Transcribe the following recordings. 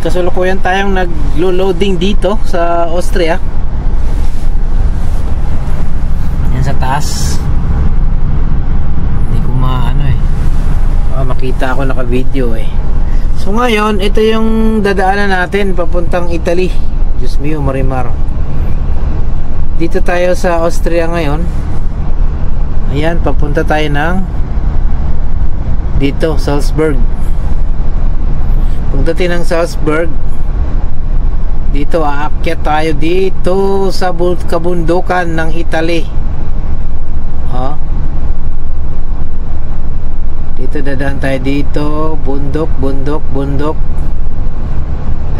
kasalukuyan tayong naglo-loading dito sa Austria. Yan sa taas. Hindi ko makita ako naka-video eh. So ngayon, ito yung dadaanan natin papuntang Italy. Diyos mio, Marimar. Dito tayo sa Austria ngayon. Ayan, papunta tayo ng dito, Salzburg. Pagdating ng Salzburg, dito aakyat tayo dito sa kabundukan ng Italy. Dito dadaan tayo dito, bundok.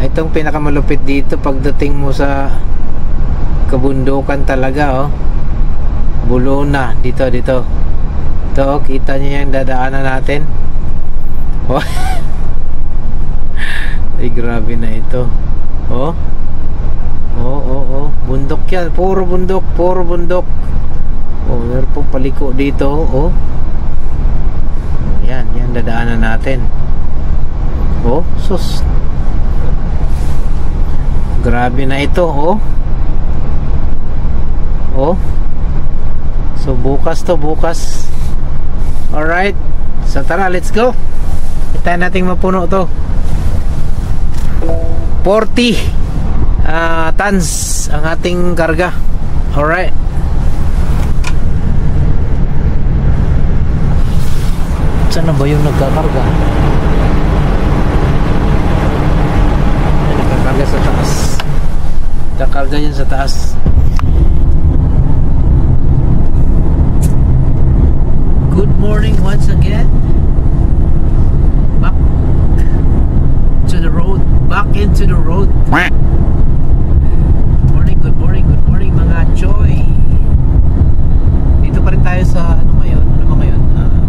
Itong pinakamalupit dito pagdating mo sa kabundukan talaga, Bulona, dito. Ito, kita niyo yung dadaanan natin. Ay, grabe na ito. Bundok yan, puro bundok. Meron pong paliko dito, Yan dadaanan natin. Sus. Grabe na ito, So bukas. Alright. So tara, let's go. Hintayin nating mapuno to. 40 tons ang ating karga. Alright. Saan na ba yung nagkakarga? Nagkakarga sa taas. Nagkakarga yan sa taas. Good morning once again. Back to the road. Back into the road. Good morning mga choy. Dito pa rin tayo sa ano ba ngayon?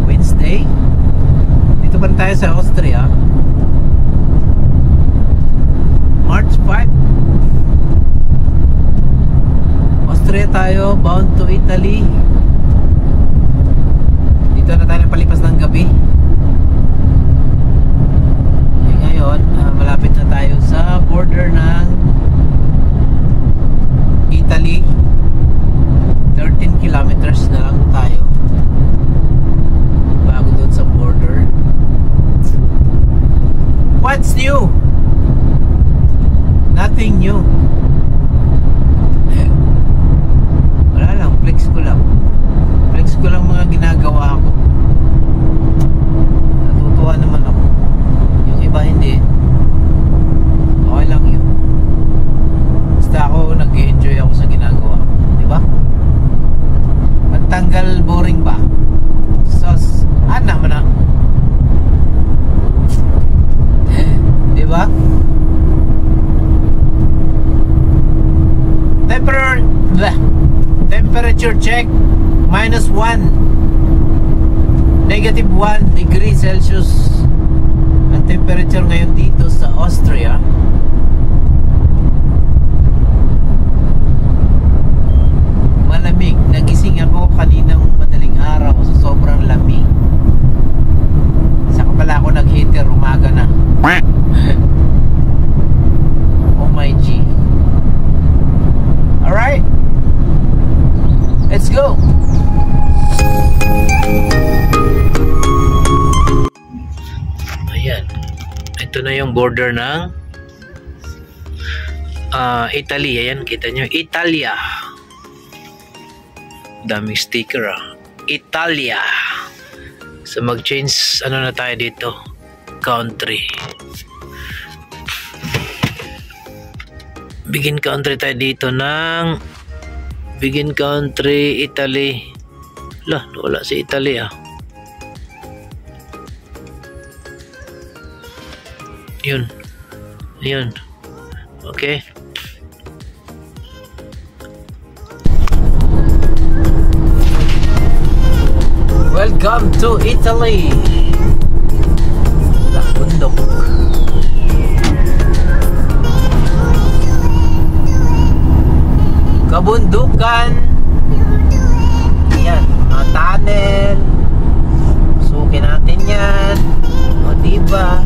Wednesday. Dito pa rin tayo sa Austria. March 5. Austria tayo, bound to Italy. Dito na tayo palipas ng gabi. Ngayon, malapit na tayo sa border ng Italy. 13 kilometers na lang tayo bago doon sa border. What's new? Nothing new. Wala lang, flex ko lang mga ginagawa ko. Natutuwa naman ako. Yung iba hindi. Okay lang yun. Basta ako nag-enjoy ako sa ginagawa ko, diba? Magtanggal boring ba? Sos, anak mo na. Diba? Temperature check -1, -1 degree Celsius ang temperature ngayon dito sa Austria. Malamig. Nagising ako kaninang madaling araw sa sobrang lamig. Saka pala ako nag-heater, umaga na. Oh my G. Alright, let's go. Ayan, ito na yung border ng Italy. Ayan, kita nyo, Italia. Daming sticker, Italia. So mag-change na tayo dito, country. Begin country tayo dito ng begin country Italy. Wala si Italy Yun. Okay. Welcome to Italy. Bundok. Kabundukan. Yan, mga tunnel. Sukin natin yan. O diba?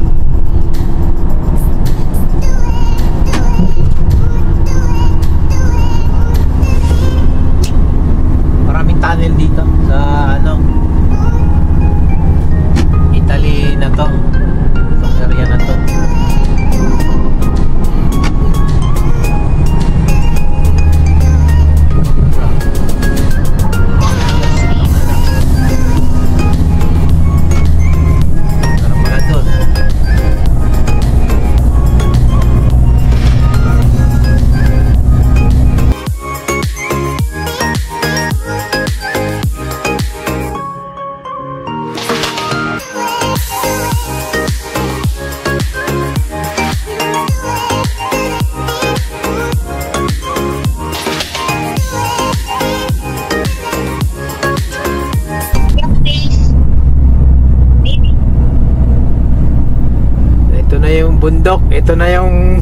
bundok. Ito na yung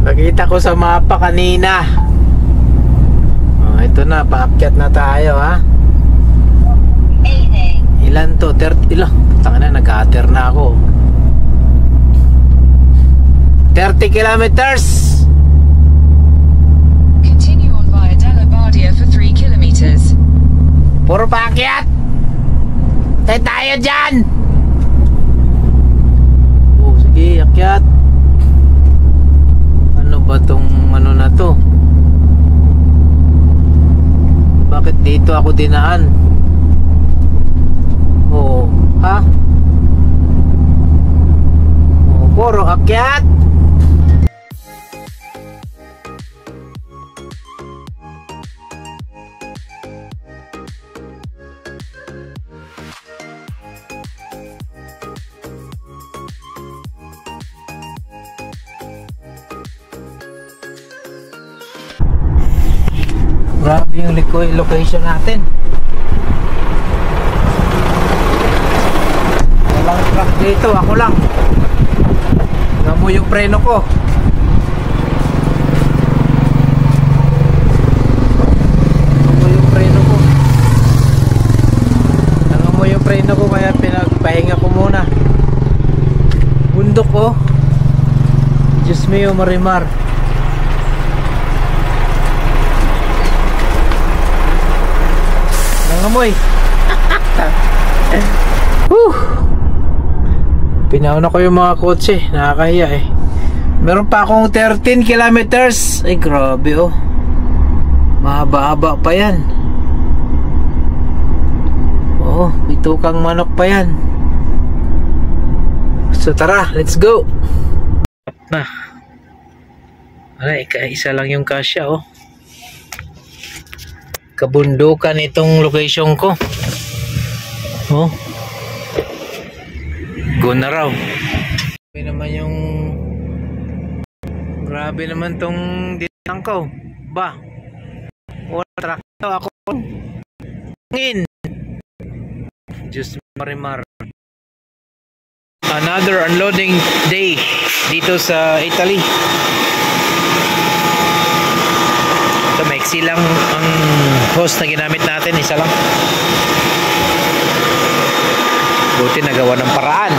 nakita ko sa mapa kanina. Ito na, paakyat na tayo ha. Ilan to? 30 ilan? Tanga na, nag-ater na ako. 30 kilometers. Continue on via Della Bardia for 3 kilometers. Puro paakyat. Tayo dyan. Oh, sige, akyat. Ano ba tong ano na to? Bakit dito ako dinaan? Oh, ha? Oh, puro akyat. Grabe yung location natin. Walang truck dito, ako lang. Tingnan mo yung preno ko. Tingnan mo yung preno ko, kaya pinagpahinga ko muna. Bundok oh. Diyos mio, Marimar. Nangamoy. Pinauna ko yung mga kotse. Nakakahiya eh. Meron pa akong 13 kilometers. Ay grabe oh. Mahaba-haba pa yan. Oo, bitukang manok pa yan. So tara, let's go. Na. Alay, kaisa lang yung kasya oh. Kabundukan itong location ko. Oh. Go na raw. Grabe naman tong dinang ko. Ba? Wala truck to ako. Ngin. Diyos Marimar. Another unloading day dito sa Italy. Ito, maiksi lang ang hose na ginamit natin. Isa lang. Buti nagawa ng paraan.